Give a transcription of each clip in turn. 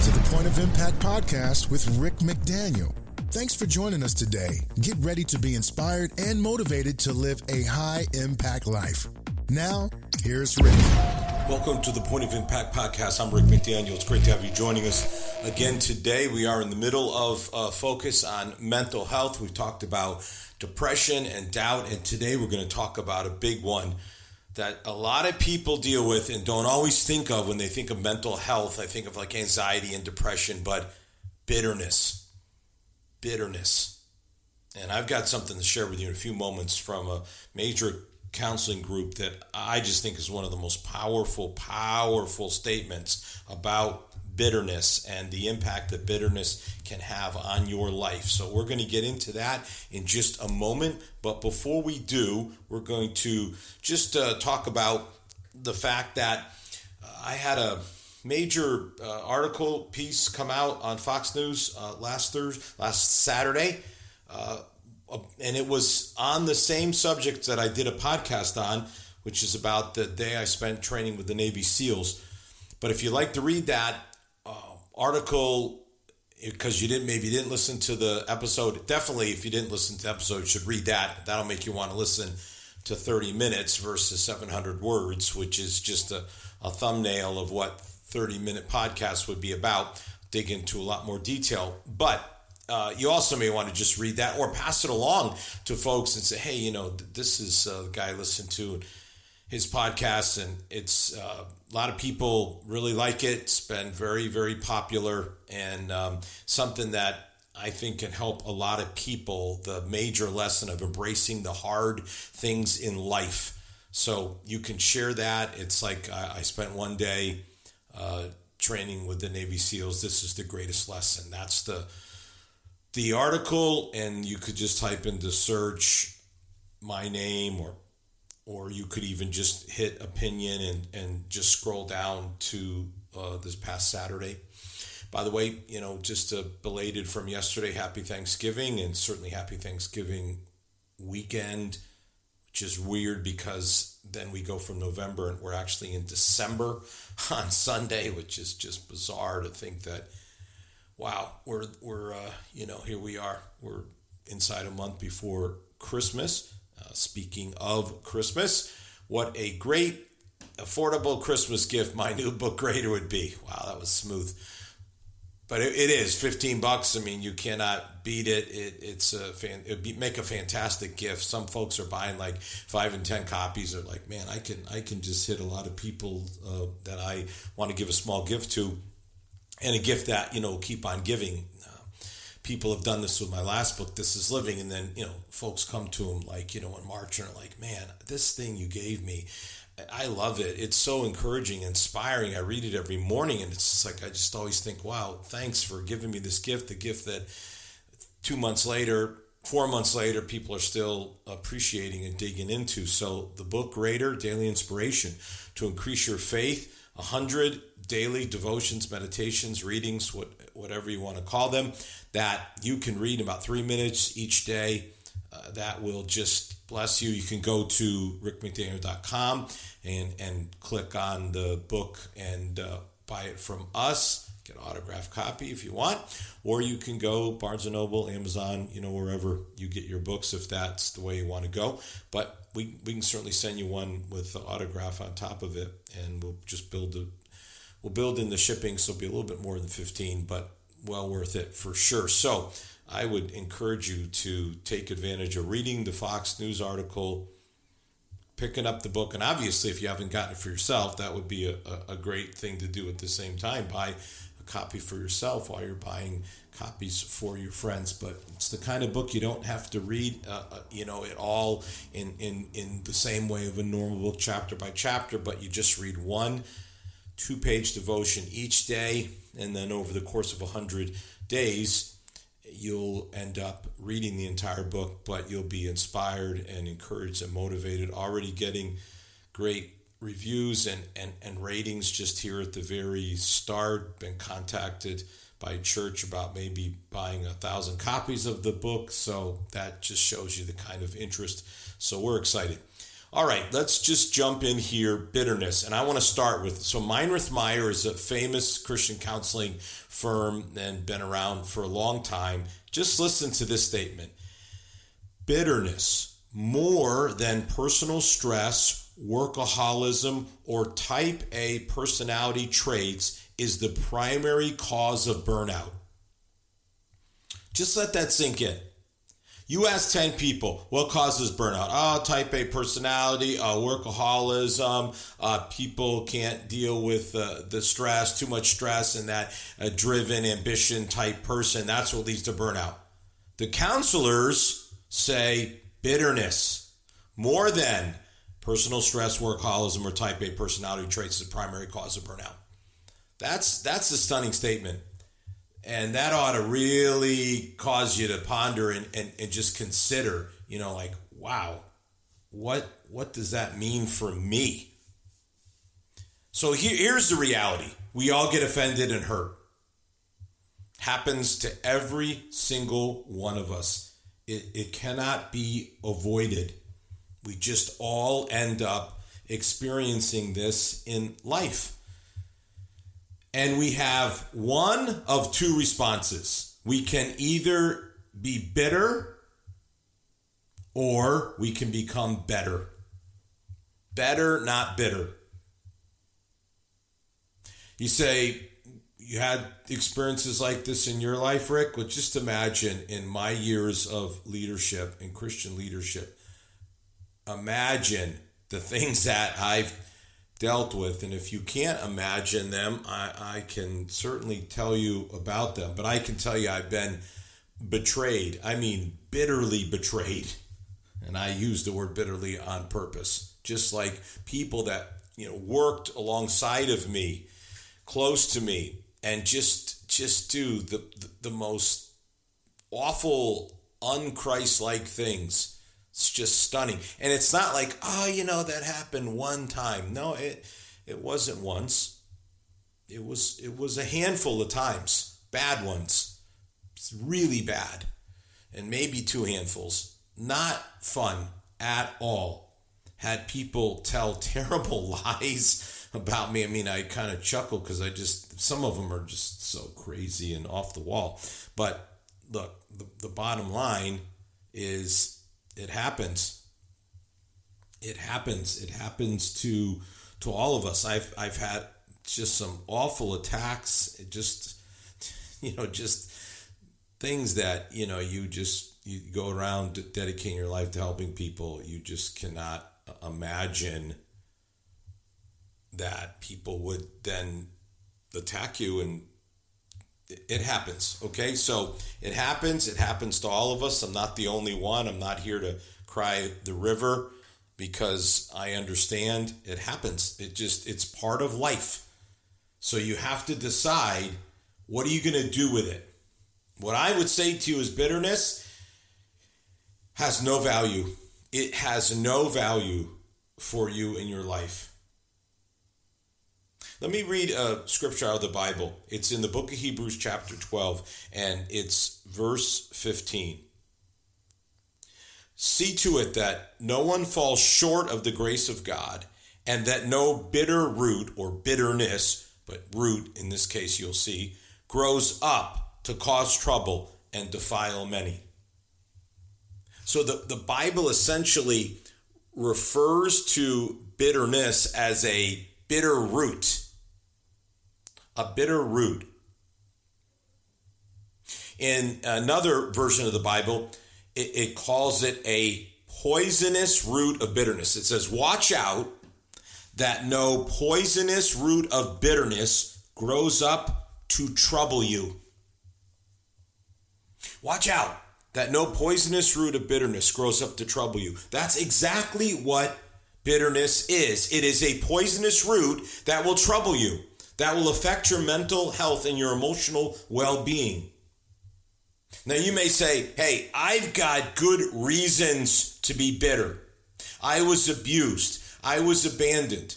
to the Point of Impact podcast with Rick McDaniel. Thanks for joining us today. Get ready to be inspired and motivated to live a high-impact life. Now, here's Rick. Welcome to the Point of Impact podcast. I'm Rick McDaniel. It's great to have you joining us again today. We are in the middle of focus on mental health. We've talked about depression and doubt, and today we're going to talk about a big one that a lot of people deal with and don't always think of when they think of mental health. I think of like anxiety and depression, but bitterness. And I've got something to share with you in a few moments from a major counseling group that I just think is one of the most powerful statements about bitterness and the impact that bitterness can have on your life. So we're going to get into that in just a moment. But before we do, we're going to just talk about the fact that I had a major article piece come out on Fox News last Saturday. And it was on the same subject that I did a podcast on, which is about the day I spent training with the Navy SEALs. But if you'd like to read that article, because you didn't listen to the episode, definitely if you didn't listen to the episode, you should read that. That'll make you want to listen to 30 minutes versus 700 words, which is just a thumbnail of what 30-minute podcast would be about. Dig into a lot more detail. But you also may want to just read that or pass it along to folks and say, hey, this is the guy I listened to his podcast, and it's a lot of people really like it. It's been very, very popular, and something that I think can help a lot of people, the major lesson of embracing the hard things in life. So you can share that. It's like I spent one day training with the Navy SEALs. This is the greatest lesson. That's the article, and you could just type into search my name, or you could even just hit opinion and just scroll down to this past Saturday. By the way, just a belated from yesterday, happy Thanksgiving, and certainly happy Thanksgiving weekend, which is weird because then we go from November and we're actually in December on Sunday, which is just bizarre to think that, wow, we're here we are. We're inside a month before Christmas. Speaking of Christmas, what a great, affordable Christmas gift my new book grader would be. Wow, that was smooth. But it is $15. I mean, you cannot beat it. It'd make a fantastic gift. Some folks are buying like 5 and 10 copies. They're like, man, I can just hit a lot of people that I want to give a small gift to, and a gift that keep on giving. People have done this with my last book, This Is Living, and then folks come to them like in March and are like, man, this thing you gave me, I love it. It's so encouraging, inspiring. I read it every morning, and it's just like I just always think, wow, thanks for giving me this gift, the gift that 2 months later, 4 months later, people are still appreciating and digging into. So the book Greater, Daily Inspiration to Increase Your Faith, 100 daily devotions, meditations, readings, whatever you want to call them, that you can read in about 3 minutes each day. That will just bless you. You can go to rickmcdaniel.com and click on the book and buy it from us. Get an autographed copy if you want. Or you can go Barnes & Noble, Amazon, wherever you get your books if that's the way you want to go. But we can certainly send you one with the autograph on top of it, and we'll just build in the shipping, so it'll be a little bit more than 15, but well worth it for sure. So I would encourage you to take advantage of reading the Fox News article, picking up the book, and obviously if you haven't gotten it for yourself, that would be a great thing to do at the same time. Buy a copy for yourself while you're buying copies for your friends. But it's the kind of book you don't have to read it all in the same way of a normal book, chapter by chapter, but you just read 1 2-page devotion each day, and then over the course of 100 days, you'll end up reading the entire book, but you'll be inspired and encouraged and motivated, already getting great reviews and ratings just here at the very start. Been contacted by a church about maybe buying 1,000 copies of the book, so that just shows you the kind of interest. So we're excited. All right, let's just jump in here. Bitterness. And I want to start with, so Meinrich Meyer is a famous Christian counseling firm and been around for a long time. Just listen to this statement. Bitterness, more than personal stress, workaholism, or type A personality traits, is the primary cause of burnout. Just let that sink in. You ask 10 people, what causes burnout? Oh, type A personality, workaholism, people can't deal with the stress, too much stress, and that driven ambition type person. That's what leads to burnout. The counselors say bitterness, more than personal stress, workaholism, or type A personality traits is the primary cause of burnout. That's a stunning statement. And that ought to really cause you to ponder and just consider, like, wow, what does that mean for me? So here's the reality. We all get offended and hurt. Happens to every single one of us. It cannot be avoided. We just all end up experiencing this in life. And we have one of two responses. We can either be bitter or we can become better. Better, not bitter. You say, you had experiences like this in your life, Rick? Well, just imagine in my years of leadership and Christian leadership, imagine the things that I've dealt with, and if you can't imagine them, I can certainly tell you about them. But I can tell you I've been betrayed. I mean, bitterly betrayed. And I use the word bitterly on purpose. Just like people that worked alongside of me, close to me, and just do the most awful, un-Christ-like things. It's just stunning. And it's not like, that happened one time. No, it wasn't once. It was a handful of times. Bad ones. It's really bad. And maybe two handfuls. Not fun at all. Had people tell terrible lies about me. I mean, I kind of chuckle because some of them are just so crazy and off the wall. But look, the bottom line is, it happens. It happens. It happens to all of us. I've had just some awful attacks. Just things that you go around dedicating your life to helping people. You just cannot imagine that people would then attack you, and it happens, okay? So it happens to all of us. I'm not the only one. I'm not here to cry the river because I understand it happens. It's part of life. So you have to decide, what are you going to do with it? What I would say to you is bitterness has no value. It has no value for you in your life. Let me read a scripture out of the Bible. It's in the book of Hebrews chapter 12, and it's verse 15. See to it that no one falls short of the grace of God, and that no bitter root, or bitterness, but root in this case you'll see, grows up to cause trouble and defile many. So the Bible essentially refers to bitterness as a bitter root. A bitter root. In another version of the Bible, it calls it a poisonous root of bitterness. It says, watch out that no poisonous root of bitterness grows up to trouble you. Watch out that no poisonous root of bitterness grows up to trouble you. That's exactly what bitterness is. It is a poisonous root that will trouble you, that will affect your mental health and your emotional well-being. Now you may say, hey, I've got good reasons to be bitter. I was abused. I was abandoned.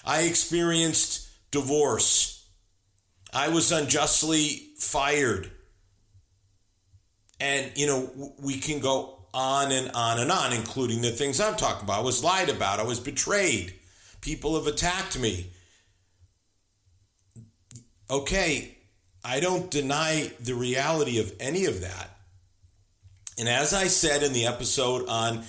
I experienced divorce. I was unjustly fired. And, we can go on and on and on, including the things I'm talking about. I was lied about. I was betrayed. People have attacked me. Okay, I don't deny the reality of any of that. And as I said in the episode on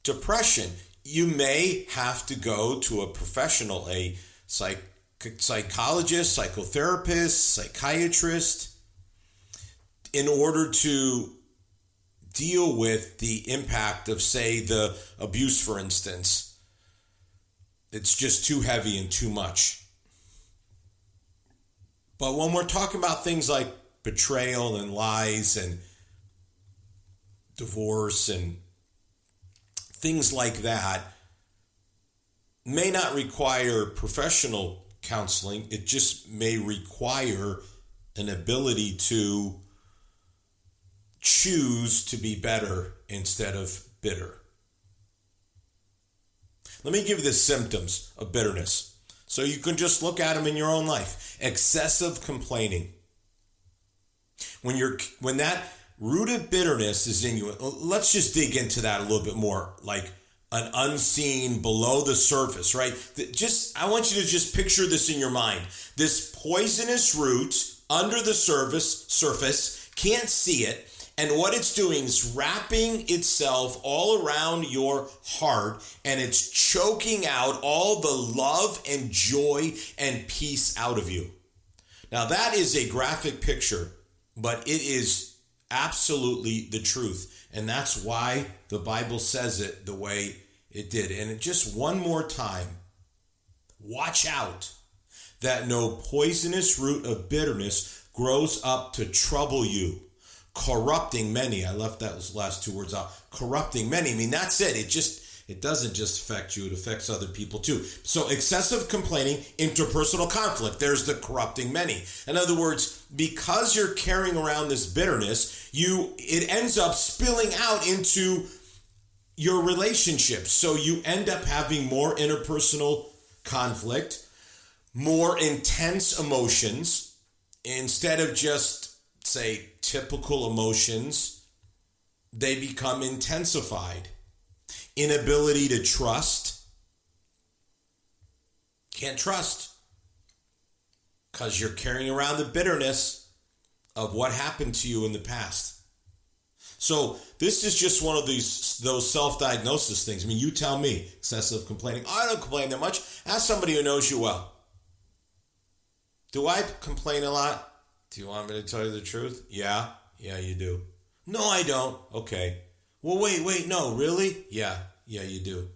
depression, you may have to go to a professional, a psychologist, psychotherapist, psychiatrist, in order to deal with the impact of, say, the abuse, for instance. It's just too heavy and too much. But when we're talking about things like betrayal and lies and divorce and things like that, may not require professional counseling. It just may require an ability to choose to be better instead of bitter. Let me give you the symptoms of bitterness so you can just look at them in your own life. Excessive complaining. When that root of bitterness is in you, let's just dig into that a little bit more, like an unseen, below the surface, right? I want you to just picture this in your mind. This poisonous root under the surface, can't see it, and what it's doing is wrapping itself all around your heart, and it's choking out all the love and joy and peace out of you. Now, that is a graphic picture, but it is absolutely the truth. And that's why the Bible says it the way it did. And just one more time, watch out that no poisonous root of bitterness grows up to trouble you, corrupting many. I left those last two words out. Corrupting many. I mean, that's it. It doesn't just affect you, it affects other people too. So excessive complaining, interpersonal conflict, there's the corrupting many. In other words, because you're carrying around this bitterness, it ends up spilling out into your relationships. So you end up having more interpersonal conflict, more intense emotions, instead of just, say, typical emotions, they become intensified. Inability to trust. Can't trust because you're carrying around the bitterness of what happened to you in the past. So this is just one of those self-diagnosis things. I mean, you tell me, excessive complaining. I don't complain that much. Ask somebody who knows you well. Do I complain a lot? Do you want me to tell you the truth? Yeah, you do. No, I don't. Okay. Well, wait, no, really? Yeah, you do.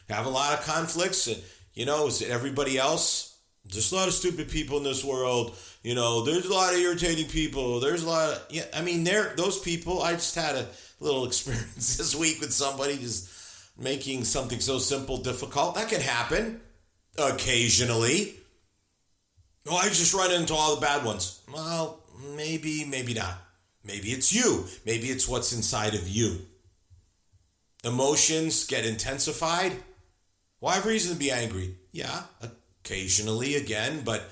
Have a lot of conflicts, and, is it everybody else? There's a lot of stupid people in this world. There's a lot of irritating people. There's a lot of, those people. I just had a little experience this week with somebody just making something so simple difficult. That can happen occasionally. Oh, I just run into all the bad ones. Well, maybe not. Maybe it's you. Maybe it's what's inside of you. Emotions get intensified. Well, I have reason to be angry. Yeah, occasionally again, but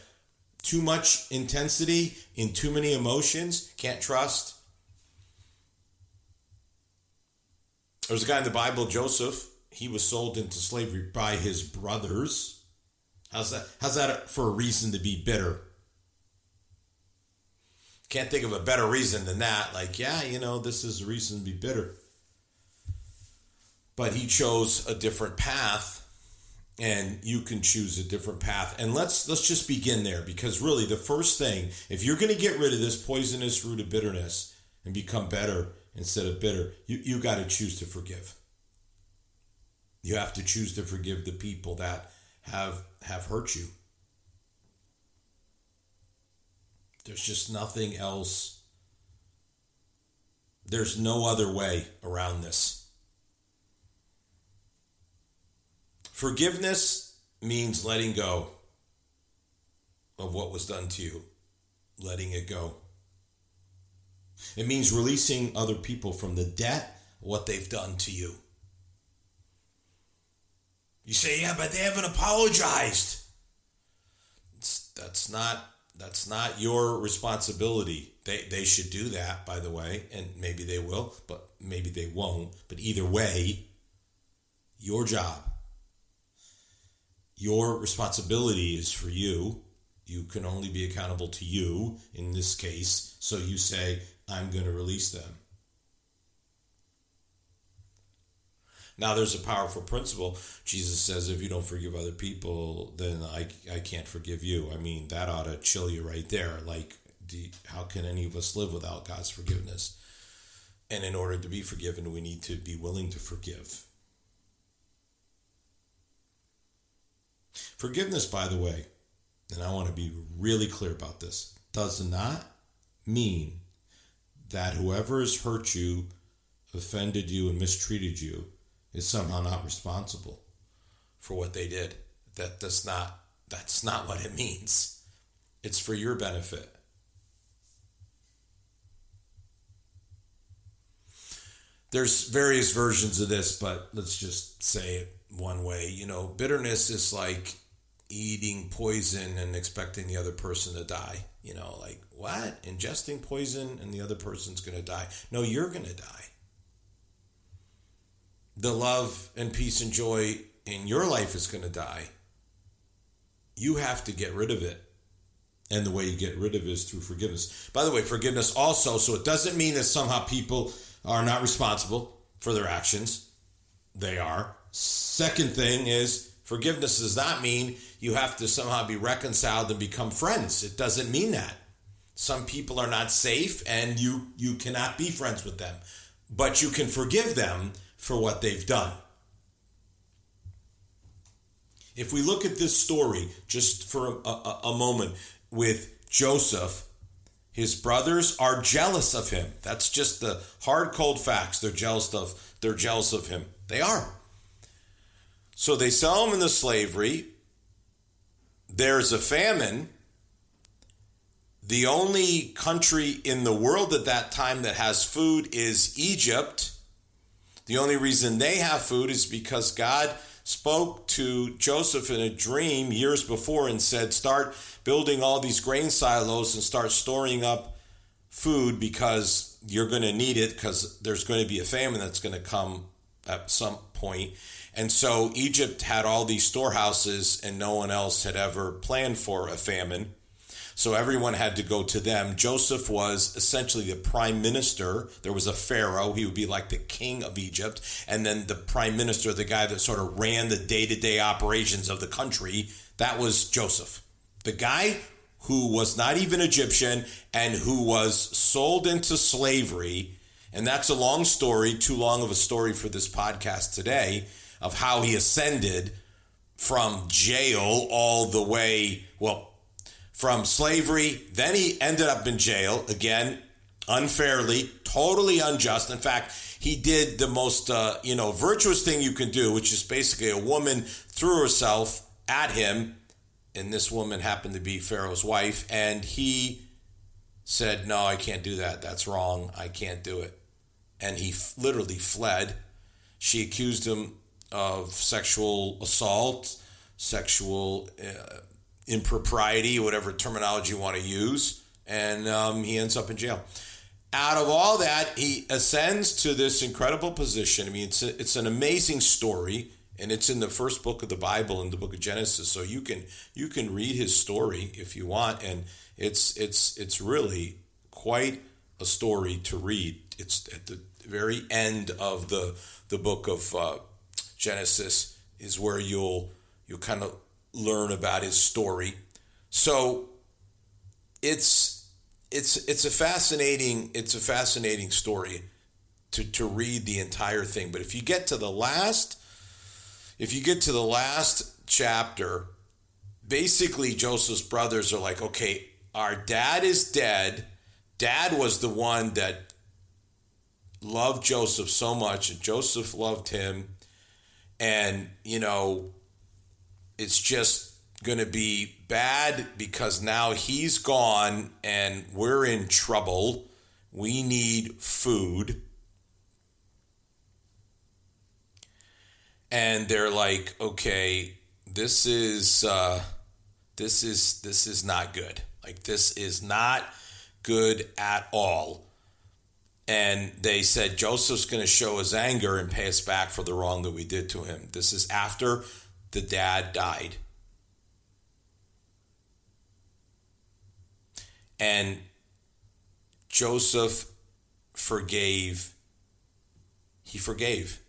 too much intensity in too many emotions, can't trust. There's a guy in the Bible, Joseph. He was sold into slavery by his brothers. How's that for a reason to be bitter? Can't think of a better reason than that. Like, this is a reason to be bitter. But he chose a different path, and you can choose a different path. And let's just begin there, because really the first thing, if you're going to get rid of this poisonous root of bitterness and become better instead of bitter, you got to choose to forgive. You have to choose to forgive the people that have hurt you. There's just nothing else. There's no other way around this. Forgiveness means letting go of what was done to you, letting it go. It means releasing other people from the debt of what they've done to you. You say, yeah, but they haven't apologized. That's not That's not your responsibility. They should do that, by the way, and maybe they will, but maybe they won't. But either way, your job, your responsibility is for you. You can only be accountable to you in this case. So you say, I'm going to release them. Now, there's a powerful principle. Jesus says, if you don't forgive other people, then I can't forgive you. I mean, that ought to chill you right there. Like, how can any of us live without God's forgiveness? And in order to be forgiven, we need to be willing to forgive. Forgiveness, by the way, and I want to be really clear about this, does not mean that whoever has hurt you, offended you, and mistreated you is somehow not responsible for what they did. That's not what it means. It's for your benefit. There's various versions of this, but let's just say it one way. Bitterness is like eating poison and expecting the other person to die. Like, what? Ingesting poison and the other person's going to die. No, you're going to die. The love and peace and joy in your life is going to die. You have to get rid of it. And the way you get rid of it is through forgiveness. By the way, forgiveness also, so it doesn't mean that somehow people are not responsible for their actions. They are. Second thing is, forgiveness does not mean you have to somehow be reconciled and become friends. It doesn't mean that. Some people are not safe and you cannot be friends with them. But you can forgive them for what they've done. If we look at this story just for a moment with Joseph, his brothers are jealous of him. That's just the hard, cold facts. They're jealous of him. They are. So they sell him into slavery. There's a famine. The only country in the world at that time that has food is Egypt. The only reason they have food is because God spoke to Joseph in a dream years before and said, start building all these grain silos and start storing up food because you're going to need it, because there's going to be a famine that's going to come at some point. And so Egypt had all these storehouses and no one else had ever planned for a famine. So everyone had to go to them. Joseph was essentially the prime minister. There was a pharaoh. He would be like the king of Egypt. And then the prime minister, the guy that sort of ran the day-to-day operations of the country, that was Joseph. The guy who was not even Egyptian and who was sold into slavery. And that's a long story, too long of a story for this podcast today, of how he ascended from jail all the way, from slavery. Then he ended up in jail, again, unfairly, totally unjust. In fact, he did the most, virtuous thing you can do, which is basically a woman threw herself at him, and this woman happened to be Pharaoh's wife, and he said, no, I can't do that. That's wrong. I can't do it. And he literally fled. She accused him of sexual assault, sexual impropriety, whatever terminology you want to use, and he ends up in jail. Out of all that, he ascends to this incredible position. I mean, it's an amazing story, and it's in the first book of the Bible, in the book of Genesis. So you can read his story if you want, and it's really quite a story to read. It's at the very end of the book of Genesis is where you'll kind of learn about his story. So it's a fascinating story to read the entire thing. But if you get to the last chapter, basically Joseph's brothers are like, okay, our dad is dead. Dad was the one that loved Joseph so much, and Joseph loved him. And, it's just going to be bad because now he's gone and we're in trouble. We need food. And they're like, okay, this is This is not good. Like, this is not good at all. And they said Joseph's going to show his anger and pay us back for the wrong that we did to him. This is after the dad died. And Joseph forgave. He forgave.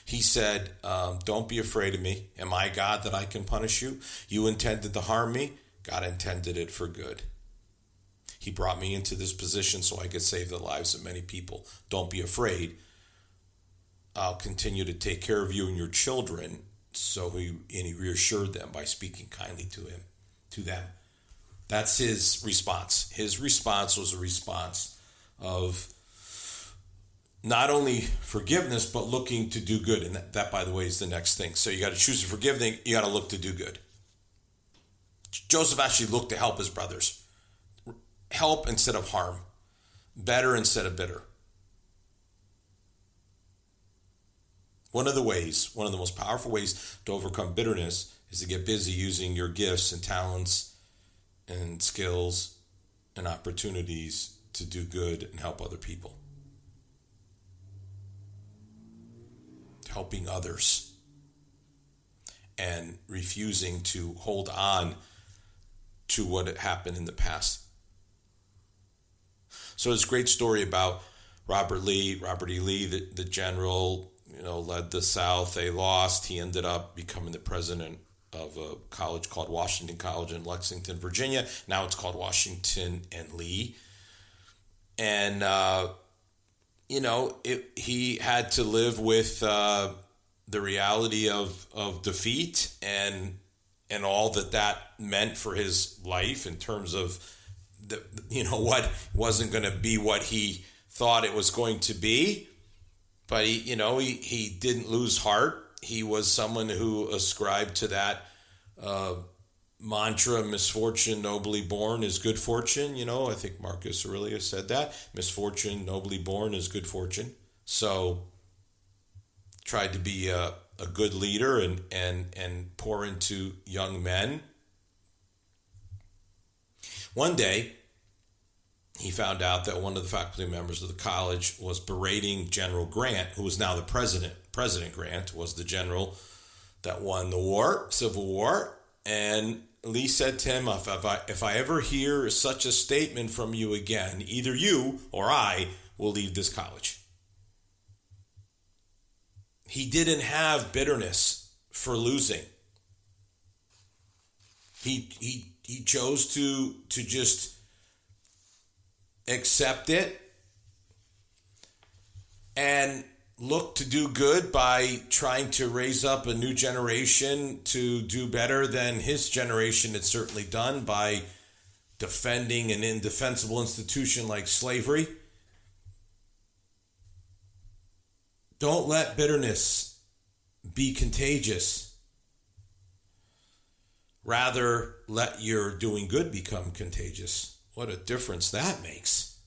He said, don't be afraid of me. Am I God that I can punish you? You intended to harm me. God intended it for good. He brought me into this position so I could save the lives of many people. Don't be afraid. I'll continue to take care of you and your children. So he reassured them by speaking kindly to them. That's his response. His response was a response of not only forgiveness, but looking to do good. And that, by the way, is the next thing. So you got to choose to forgive, then you got to look to do good. Joseph actually looked to help his brothers. Help instead of harm. Better instead of bitter. One of the most powerful ways to overcome bitterness is to get busy using your gifts and talents and skills and opportunities to do good and help other people. Helping others and refusing to hold on to what had happened in the past. So it's a great story about Robert E. Lee, the general, led the South. They lost. He ended up becoming the president of a college called Washington College in Lexington, Virginia. Now it's called Washington and Lee. And, he had to live with the reality of defeat and all that meant for his life in terms of what wasn't going to be what he thought it was going to be. But he didn't lose heart. He was someone who ascribed to that mantra, misfortune nobly born is good fortune. I think Marcus Aurelius said that. Misfortune nobly born is good fortune. So tried to be a good leader and pour into young men. One day, he found out that one of the faculty members of the college was berating General Grant, who was now the president. President Grant was the general that won the war, Civil War. And Lee said to him, if I ever hear such a statement from you again, either you or I will leave this college. He didn't have bitterness for losing. He chose to just accept it and look to do good by trying to raise up a new generation to do better than his generation had certainly done by defending an indefensible institution like slavery. Don't let bitterness be contagious. Rather, let your doing good become contagious. What a difference that makes.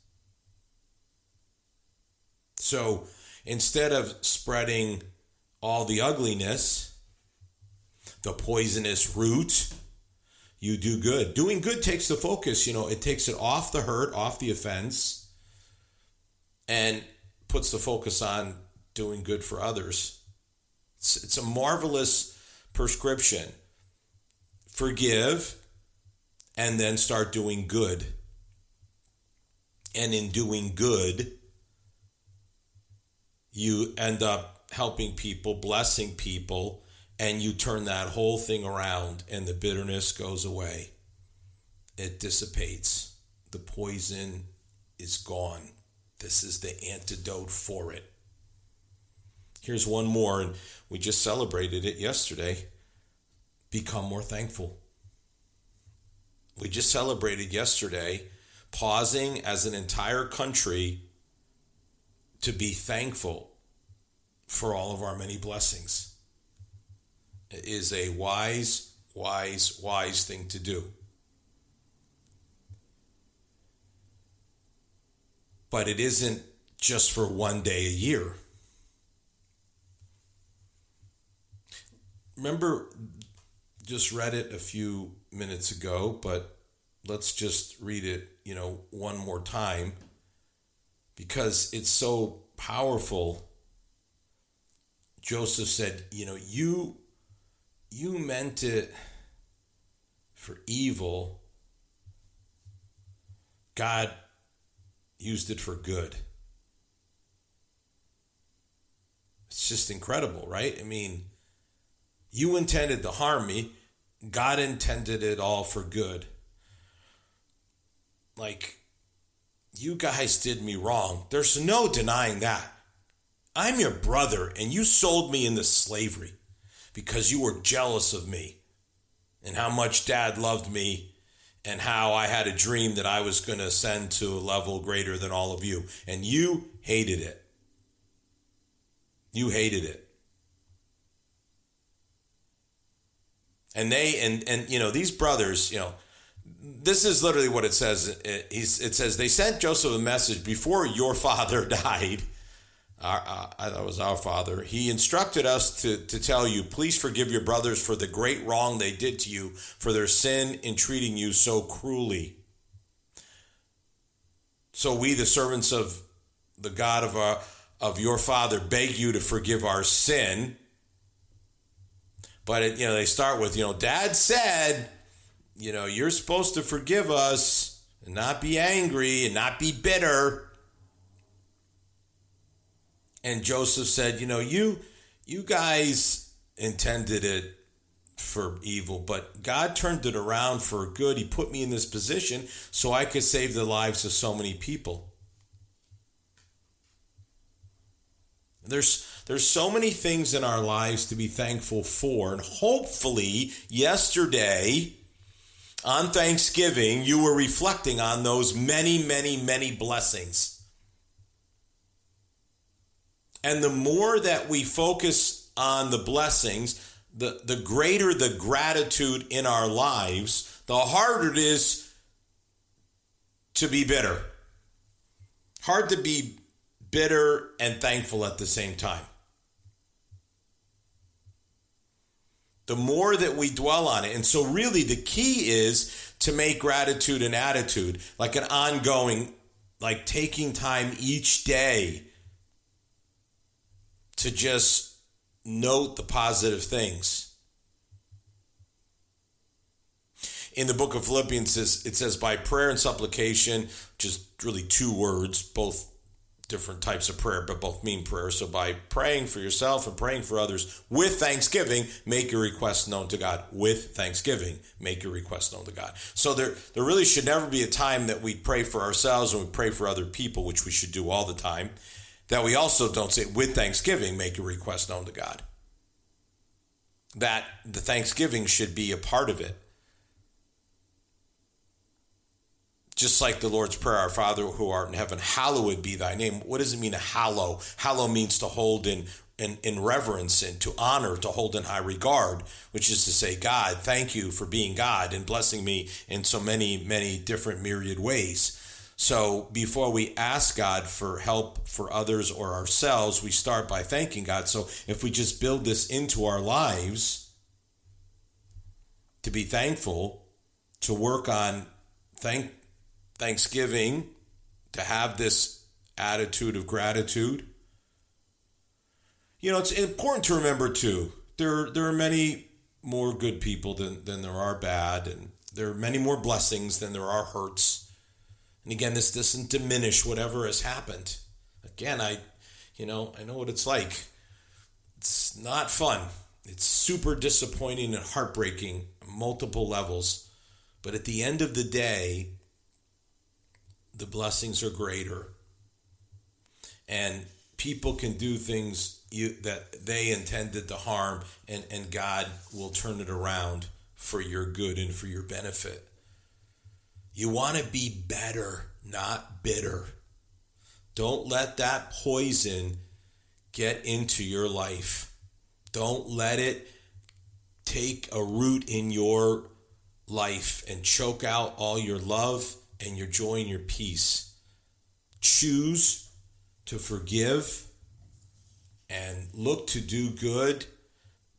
So instead of spreading all the ugliness, the poisonous root, you do good. Doing good takes the focus, it takes it off the hurt, off the offense, and puts the focus on doing good for others. It's a marvelous prescription. Forgive and then start doing good. And in doing good, you end up helping people, blessing people, and you turn that whole thing around and the bitterness goes away. It dissipates. The poison is gone. This is the antidote for it. Here's one more, and we just celebrated it yesterday. Become more thankful. We just celebrated yesterday pausing as an entire country to be thankful for all of our many blessings. It is a wise thing to do. But it isn't just for one day a year. Remember, just read it a few minutes ago, but let's just read it, one more time because it's so powerful. Joseph said, you meant it for evil. God used it for good. It's just incredible, right? I mean, you intended to harm me. God intended it all for good. Like, you guys did me wrong. There's no denying that. I'm your brother, and you sold me into slavery because you were jealous of me and how much Dad loved me and how I had a dream that I was going to ascend to a level greater than all of you. And you hated it. You hated it. And these brothers, this is literally what it says. It says, they sent Joseph a message before your father died. That was our father. He instructed us to tell you, please forgive your brothers for the great wrong they did to you, for their sin in treating you so cruelly. So we, the servants of the God of your father, beg you to forgive our sin. But they start with, Dad said, you're supposed to forgive us and not be angry and not be bitter. And Joseph said, you guys intended it for evil, but God turned it around for good. He put me in this position so I could save the lives of so many people. There's so many things in our lives to be thankful for. And hopefully yesterday on Thanksgiving, you were reflecting on those many, many, many blessings. And the more that we focus on the blessings, the greater the gratitude in our lives, the harder it is to be bitter. Hard to be bitter and thankful at the same time. The more that we dwell on it. And so really the key is to make gratitude an attitude, like an ongoing, like taking time each day to just note the positive things. In the book of Philippians, it says by prayer and supplication, which is really two words, both different types of prayer, but both mean prayer. So by praying for yourself and praying for others with thanksgiving, make your requests known to God. With thanksgiving, make your requests known to God. So there really should never be a time that we pray for ourselves and we pray for other people, which we should do all the time, that we also don't say, with thanksgiving, make your request known to God. That the thanksgiving should be a part of it. Just like the Lord's Prayer, our Father who art in heaven, hallowed be thy name. What does it mean to hallow? Hallow means to hold in reverence and to honor, to hold in high regard, which is to say, God, thank you for being God and blessing me in so many, many different myriad ways. So before we ask God for help for others or ourselves, we start by thanking God. So if we just build this into our lives, to be thankful, to work on Thanksgiving, to have this attitude of gratitude. It's important to remember too, there are many more good people than there are bad, and there are many more blessings than there are hurts. And again, this doesn't diminish whatever has happened. Again, I know what it's like. It's not fun. It's super disappointing and heartbreaking on multiple levels. But at the end of the day, the blessings are greater. And people can do things that they intended to harm, and God will turn it around for your good and for your benefit. You want to be better, not bitter. Don't let that poison get into your life. Don't let it take a root in your life and choke out all your love and your joy and your peace. Choose to forgive and look to do good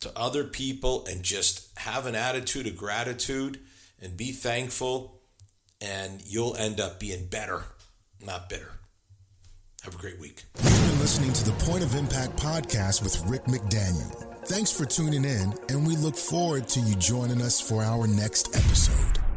to other people and just have an attitude of gratitude and be thankful, and you'll end up being better, not bitter. Have a great week. You've been listening to the Point of Impact podcast with Rick McDaniel. Thanks for tuning in, and we look forward to you joining us for our next episode.